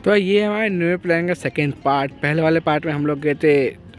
तो ये हमारे न्यू ईयर प्लान का सेकेंड पार्ट। पहले वाले पार्ट में हम लोग गए थे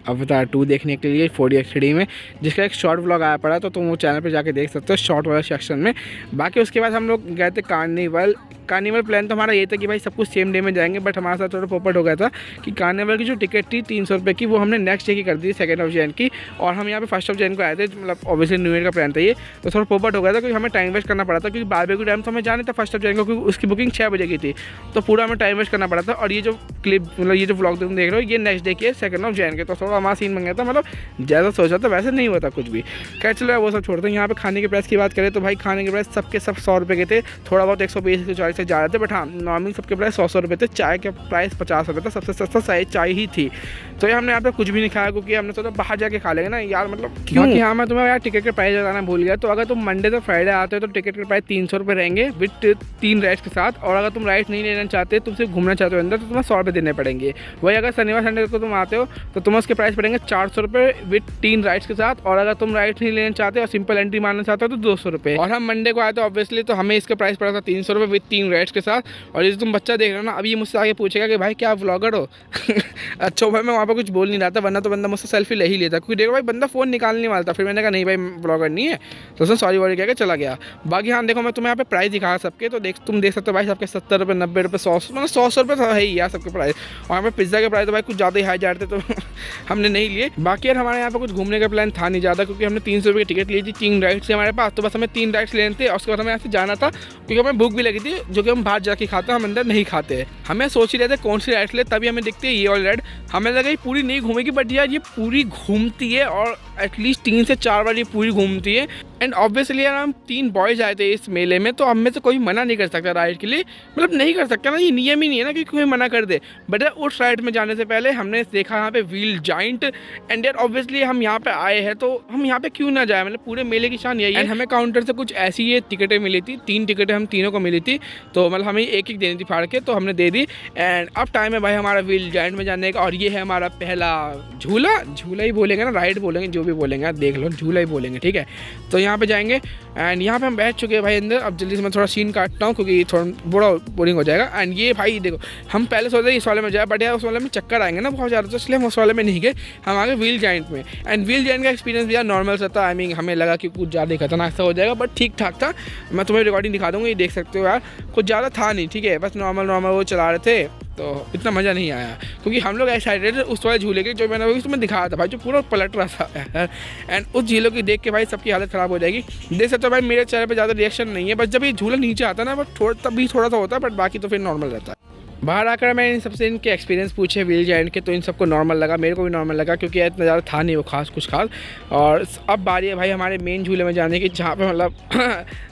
अवतार 2 देखने के लिए 4DX3D में, जिसका एक शॉर्ट व्लॉग आया पड़ा, तो तुम वो चैनल पे जाके देख सकते हो शॉर्ट वाला सेक्शन में। बाकी उसके बाद हम लोग गए थे कार्निवल प्लान तो हमारा ये था कि भाई सब कुछ सेम डे में जाएंगे, बट हमारे साथ थोड़ा पोपट हो गया था कि कार्निवल की जो टिकट थी 300 रुपये की, वो हमने नेक्स्ट डे की कर दी 2 जैन की, और हम यहाँ पे 1 जैन को आए थे। मतलब ऑब्वियसली न्यू ईयर का प्लान था ये, तो थोड़ा पोपट हो गया था क्योंकि हमें टाइम वेस्ट करना पड़ा था, क्योंकि बारबेक्यू टाइम तो हमें जाना था 1 जैन को, क्योंकि उसकी बुकिंग 6 बजे की थी, तो पूरा हमें टाइम वेस्ट करना पड़ा था। और ये जो क्लिप मतलब ये जो व्लॉग तुम देख रहे हो ये नेक्स्ट डे की है 2 जैन के, तो थोड़ा हमारा सीन बन गया था। मतलब ज़्यादा सोचा था, वैसे नहीं हुआ था कुछ भी। क्या चलो वो सब छोड़ते हैं। यहाँ पे खाने के प्राइस की बात करें तो भाई खाने के प्राइस सबके सब 100 रुपये के थे, थोड़ा बहुत 120 140 से जा रहे थे, बट हाँ नॉर्मली सबके प्राइस 100 रुपये थे। चाय का प्राइस 50 रुपये था, सबसे सस्ता चाय ही थी। तो ये हमने यहाँ पे कुछ भी नहीं खाया, क्योंकि हमने सोचा बाहर जाके खा लेंगे ना यार, मतलब क्यों। हाँ मैं तुम्हें यार टिकट के प्राइस बताना भूल गया, तो अगर तुम मंडे से फ्राइडे आते हो तो टिकट के प्राइस 300 रुपये रहेंगे विद 3 राइड्स के साथ, और अगर तुम राइड्स नहीं लेना चाहते, तुम सिर्फ घूमना चाहते हो अंदर, तो तुम्हें 100 रुपये देने पड़ेंगे। वही अगर शनिवार संडे को तुम आते हो तो तुम्हें उसके प्राइस पड़ेंगे 400 रुपये विद 3 राइड्स के साथ, और अगर तुम राइड्स नहीं लेना चाहते और सिंपल एंट्री मारना चाहते हो तो 200 रुपये। और हम मंडे को आए तो ऑब्वियसली तो हमें इसका प्राइस पड़ा था 300 रुपये विद 3 राइड्स के साथ। और ये तुम बच्चा देख रहे हो ना, अभी मुझसे आगे पूछेगा कि भाई क्या आप व्लॉगर हो अच्छा भाई मैं वहाँ पर कुछ बोल नहीं रहा था, वरना तो बंदा मुझसे सेल्फी ले ही लेता, क्योंकि देखो भाई बंदा फ़ोन निकालने वाला था। फिर मैंने कहा नहीं भाई व्लॉगर नहीं है, तो उसने सॉरी वॉरी कह के चला गया। बाकी हाँ देखो मैं तुम्हें यहाँ पे प्राइस दिखा सबके, तो तुम देख सकते हो भाई सबके 70 रुपये 90 रुपये 100 मतलब 100 रुपये तो है ही यार सबके प्राइस। और यहाँ पे पिज़्ज़ा के प्राइस तो भाई कुछ ज़्यादा ही हाई जा रहे थे, तो हमने नहीं लिए। बाकी यार हमारे यहाँ पे कुछ घूमने का प्लान था नहीं ज़्यादा, क्योंकि हमने 300 रुपये की टिकट ली थी 3 राइड्स से हमारे पास, तो बस हमें 3 राइड्स लेने थे, और उसके बाद हमें यहाँ से जाना था, क्योंकि हमें भूख भी लगी थी, जो कि हम बाहर जाके खाते हैं, हम अंदर नहीं खाते। हमें सोच ही रहे थे कौन सी राइड्स ले, तभी हमें दिखती है ये वाली राइड। हमें लगा ये पूरी नहीं घूमेगी, बट यार ये पूरी घूमती है, और एटलीस्ट 3 से 4 बार ये पूरी घूमती है। एंड ऑब्वियसली यार हम 3 बॉयज़ आए थे इस मेले में, तो हमें से कोई मना नहीं कर सकता राइड के लिए, मतलब नहीं कर सकता ना, ये नियम ही नहीं है ना कि कोई मना कर दे। बट उस राइड में जाने से पहले हमने देखा यहाँ पे व्हील जाइंट, एंड यार ऑब्वियसली हम यहाँ पे आए हैं तो हम यहाँ पे क्यों ना जाए, मतलब पूरे मेले की शान यही है। हमें काउंटर से कुछ ऐसी ये टिकटें मिली थी, 3 टिकटें हम तीनों को मिली थी, तो मतलब हमें एक देनी थी फाड़ के, तो हमने दे दी। एंड अब टाइम है भाई हमारा व्हील जाइंट में जाने का, और ये है हमारा पहला झूला ही बोलेंगे ना, राइड बोलेंगे, जो भी बोलेंगे देख लो, झूला ही बोलेंगे, ठीक है। तो यहाँ पे जाएंगे एंड यहाँ पे हम बैठ चुके हैं भाई अंदर। अब जल्दी से मैं थोड़ा सीन काटता हूँ, क्योंकि थोड़ा बड़ा बोरिंग हो जाएगा। एंड ये भाई देखो हम पहले सोचते इस वाले में जाए, बट यार उस वाले में चक्कर आएंगे ना बहुत ज़्यादा, तो इसलिए हम उस वाले में नहीं गए, हम आगे व्हील जाइंट में। एंड व्हील जाइंट का एक्सपीरियंस भी यार नॉर्मल सा था, आई मीन हमें लगा कि कुछ ज़्यादा खतरनाक सा हो जाएगा, बट ठीक ठाक था। मैं तुम्हें रिकॉर्डिंग दिखा दूँगा, ये देख सकते हो यार, कुछ ज़्यादा था नहीं, ठीक है, बस नॉर्मल वो चला रहे थे, तो इतना मज़ा नहीं आया, क्योंकि हम लोग एक्साइटेड थे उस वाले झूले के, जो मैंने वो तुम्हें दिखाया था भाई, जो पूरा पलट रहा था। एंड उस झीलों की देख के भाई सबकी हालत ख़राब हो जाएगी। देख सकते हो भाई मेरे चेहरे पे ज़्यादा रिएक्शन नहीं है, बस जब ये झूला नीचे आता है ना, बट तभी थोड़ा सा होता है, बट बाकी तो फिर नॉर्मल रहता है। बाहर आकर मैं इन सबसे इनके एक्सपीरियंस पूछे व्हील जाइंट के, तो इन सबको नॉर्मल लगा, मेरे को भी नॉर्मल लगा, क्योंकि इतना ज़्यादा था नहीं वो कुछ खास। और अब बारी है भाई हमारे मेन झूले में जाने की, जहाँ पे मतलब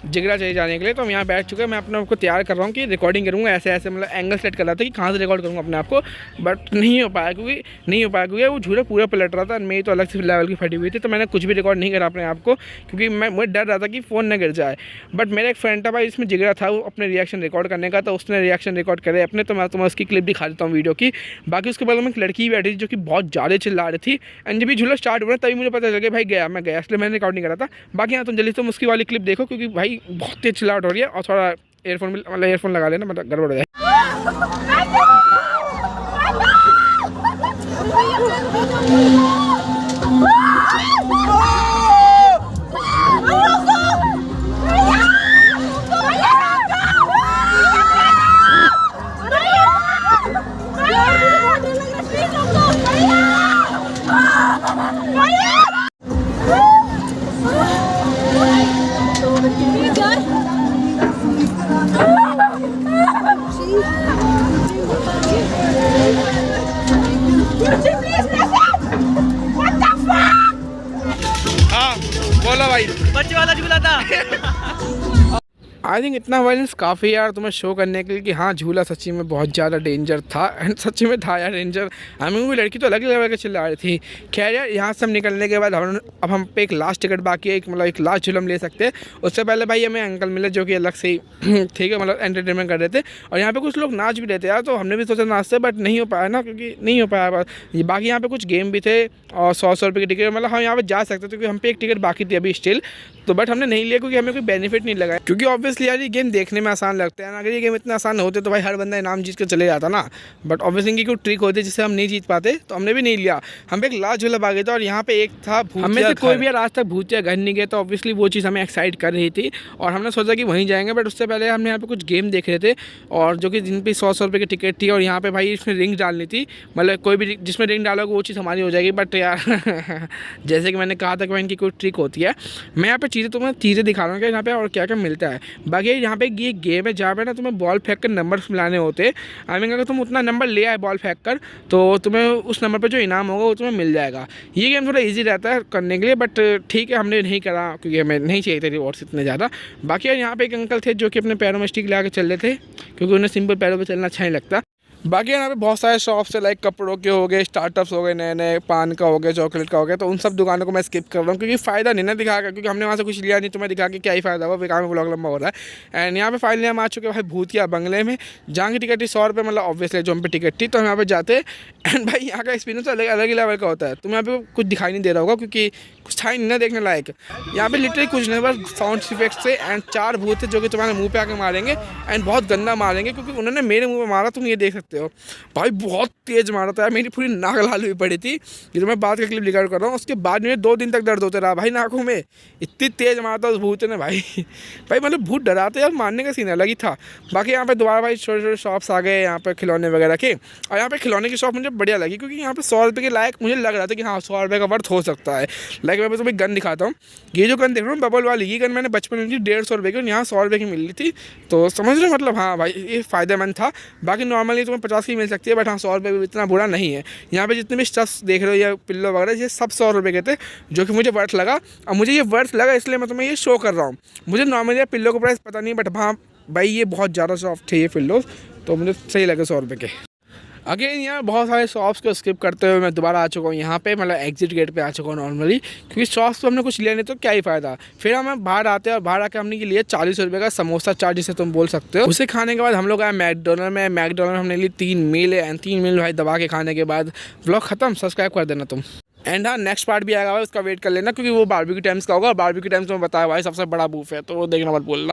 जिगरा चाहिए जाने के लिए। तो हम यहाँ बैठ चुके हैं, मैं अपने आपको तैयार कर रहा हूँ कि रिकॉर्डिंग करूँगा, ऐसे मतलब एंगल सेट कर रहा था कि कहाँ से रिकॉर्ड करूँगा अपने आप को, बट नहीं हो पाया क्योंकि वो झूला पूरा पलट रहा था, मेरी तो अलग से लेवल की फटी हुई थी, तो मैंने कुछ भी रिकॉर्ड नहीं करा अपने आप को, क्योंकि मुझे डर रहा था कि फ़ोन न गिर जाए। बट मेरा एक फ्रेंड था भाई, इसमें जिगरा था वो अपने रिएक्शन रिकॉर्ड करने का, तो उसने रिएक्शन रिकॉर्ड करे अपने, तो मैं उसकी क्लिप दिखा देता हूँ वीडियो की। बाकी उसके बाद में एक लड़की बैठी थी जो कि बहुत ज़्यादा चिल्ला रही थी, एंड जब भी झूला स्टार्ट हुआ तभी मुझे पता चल गया भाई मैं गया, इसलिए मैंने रिकॉर्ड नहीं करा था। बाकी हाँ तुम जल्दी तुम उसकी वाली क्लिप देखो, क्योंकि भाई बहुत तेज चिल्लाहट हो रही है, और थोड़ा एयरफोन लगा लेना, मतलब गड़बड़ हो जाए। हाँ बोलो भाई, बच्चे वाला झूला था। आई थिंक इतना वायलेंस काफ़ी यार तुम्हें शो करने के लिए कि हाँ झूला सच्ची में बहुत ज़्यादा डेंजर था, एंड सच्ची में था यार डेंजर। हमें वो लड़की तो अलग लेवल के चिल्ला रही थी। खैर यार यहाँ से हम निकलने के बाद अब हम पे एक लास्ट टिकट बाकी है, एक लास्ट झूला हम ले सकते हैं। उससे पहले भाई हमें अंकल मिले जो कि अलग से ही ठीक है, मतलब एंटरटेनमेंट कर रहे थे, और यहाँ पे कुछ लोग नाच भी रहे थे यार, तो हमने भी सोचा नाचते, बट नहीं हो पाया ना, क्योंकि नहीं हो पाया। बाकी यहाँ पे कुछ गेम भी थे, और 100 रुपये की टिकट, मतलब हम यहाँ पे जा सकते थे, क्योंकि हम पे एक टिकट बाकी थी अभी स्टिल, तो बट हमने नहीं लिया क्योंकि हमें कोई बेनिफिट नहीं लगा, क्योंकि ऑब्वियसली ऑब्वियसली यार ये गेम देखने में आसान लगता है ना, अगर ये गेम इतना आसान होते तो भाई हर बंदा इनाम जीत के चले जाता ना। बट ऑब्वियसली इनकी कोई ट्रिक होती है जिससे हम नहीं जीत पाते, तो हमने भी नहीं लिया। हम एक लास्ट झूला भागे थे और यहाँ पे एक था हमें से कोई भी यार आज तक भूतिया घर नहीं गया, तो ऑब्वियसली वो चीज़ हमें एक्साइट कर रही थी और हमने सोचा कि वहीं जाएंगे। बट उससे पहले हमने यहाँ पे कुछ गेम देख रहे थे और जो कि जिन पे 100 रुपये की टिकट थी और यहाँ पे भाई इसमें रिंग डालनी थी, मतलब कोई भी जिसमें रिंग डालोगे वो चीज़ हमारी हो जाएगी। बट यार जैसे कि मैंने कहा था कि भाई इनकी कोई ट्रिक होती है। मैं यहाँ पे चीज़ें दिखा रहा हूँ कि यहाँ पे और क्या क्या मिलता है। बाकी यहाँ पे ये गेम है जहाँ पे ना तुम्हें बॉल फेंक कर नंबर मिलाने होते हैं। आई मीन अगर तुम उतना नंबर ले आए बॉल फेंक कर तो तुम्हें उस नंबर पर जो इनाम होगा वो तुम्हें मिल जाएगा। ये गेम थोड़ा ईजी रहता है करने के लिए, बट ठीक है हमने नहीं करा क्योंकि हमें नहीं चाहिए थे रिवॉर्ड्स इतने ज़्यादा। बाकी यार यहाँ पे एक अंकल थे जो कि अपने पैरों में स्टिक लगा के चल रहे थे क्योंकि उन्हें सिंपल पैरों पर चलना अच्छा नहीं लगता। बाकी यहाँ पे बहुत सारे शॉप्स है, लाइक कपड़ों के हो गए, स्टार्टअप्स हो गए, नए नए पान का हो गया, चॉकलेट का हो गया, तो उन सब दुकानों को मैं स्किप कर रहा हूँ क्योंकि फ़ायदा नहीं ना दिखा कर, क्योंकि हमने वहाँ से कुछ लिया नहीं तो मैं दिखा के क्या ही फ़ायदा हुआ, बेकार में ब्लॉग लंबा हो रहा है। एंड यहाँ पे फाइनली हम आ चुके हैं भाई भूतिया बंगले में, जहाँ की टिकट थी 100 रुपये, मतलब ऑब्वियसली जो हम पे टिकट थी, तो हम यहाँ पे जाते। एंड भाई यहाँ का एक्सपीरियंस अलग ही लेवल का होता है। तुम्हें यहाँ पे कुछ दिखाई नहीं दे रहा होगा क्योंकि कुछ था ही नहीं ना देखने लायक। यहाँ पे लिटरली कुछ नहीं, बस साउंड इफेक्ट से एंड 4 भूत थे जो कि तुम्हारे मुंह पे आके मारेंगे एंड बहुत गंदा मारेंगे, क्योंकि उन्होंने मेरे मुंह पे मारा, तुम ये देख सकते हो भाई बहुत तेज मारा था। मेरी पूरी नाक लाल हुई पड़ी थी। ये तो मैं बात का क्लिप रिकॉर्ड कर रहा हूँ, उसके बाद में 2 दिन तक दर्द होते रहा भाई नाकों में, इतनी तेज मारा था उस भूत ने भाई। भाई मतलब भूत डराते यार, मारने का सीन अलग ही था। बाकी यहाँ पे दोबारा भाई छोटे छोटे शॉप्स आ गए यहाँ पे खिलौने वगैरह के, और यहाँ पे खिलौने की शॉप मुझे बढ़िया लगी क्योंकि यहाँ पे 100 रुपये के लायक मुझे लग रहा था कि हाँ 100 रुपये का वर्थ हो सकता है। लाइक मैं तुम्हें गन दिखाता हूँ, ये जो गन देख रहा हूँ बबल वाली, ये गन मैंने बचपन में 150 रुपये की और यहाँ 100 रुपये की मिल रही थी, तो समझ रहे मतलब हाँ भाई ये फ़ायदेमंद था। बाकी नॉर्मली तुम्हें 50 की मिल सकती है, बट हाँ 100 रुपये भी इतना बुरा नहीं है। यहाँ पे जितने भी स्टफ्स देख रहे हो या पिल्लो वगैरह ये सब 100 रुपये के थे, जो कि मुझे वर्थ लगा। और मुझे ये वर्थ लगा इसलिए मैं तुम्हें ये शो कर रहा हूँ। मुझे नॉर्मली पिल्लो का प्राइस पता नहीं, बट हाँ भाई ये बहुत ज़्यादा सॉफ्ट थे ये पिल्लो, तो मुझे सही लगे 100 रुपये के। अगेन यार बहुत सारे शॉप्स को स्किप करते हुए मैं दोबारा आ चुका हूँ यहाँ पे, मतलब एग्जिट गेट पे आ चुका हूँ नॉर्मली, क्योंकि शॉप्स तो हमने कुछ लिया नहीं तो क्या ही फ़ायदा। फिर हम बाहर आते हैं और बाहर आके हमने लिए 40 रुपये का समोसा चाट जिसे तुम बोल सकते हो। उसे खाने के बाद हम लोग आए मैकडोनल्ड में। मैकडोनल्ड में हमने ली 3 मील एंड 3 मील भाई दबा के खाने के बाद व्लॉग ख़त्म। सब्सक्राइब कर देना तुम। एंड हाँ नेक्स्ट पार्ट भी आएगा भाई, उसका वेट कर लेना क्योंकि वो बारबेक्यू टाइम्स का होगा। बारबेक्यू टाइम्स में बताया भाई सबसे बड़ा बूफ है, तो वो देखना मत बोलना।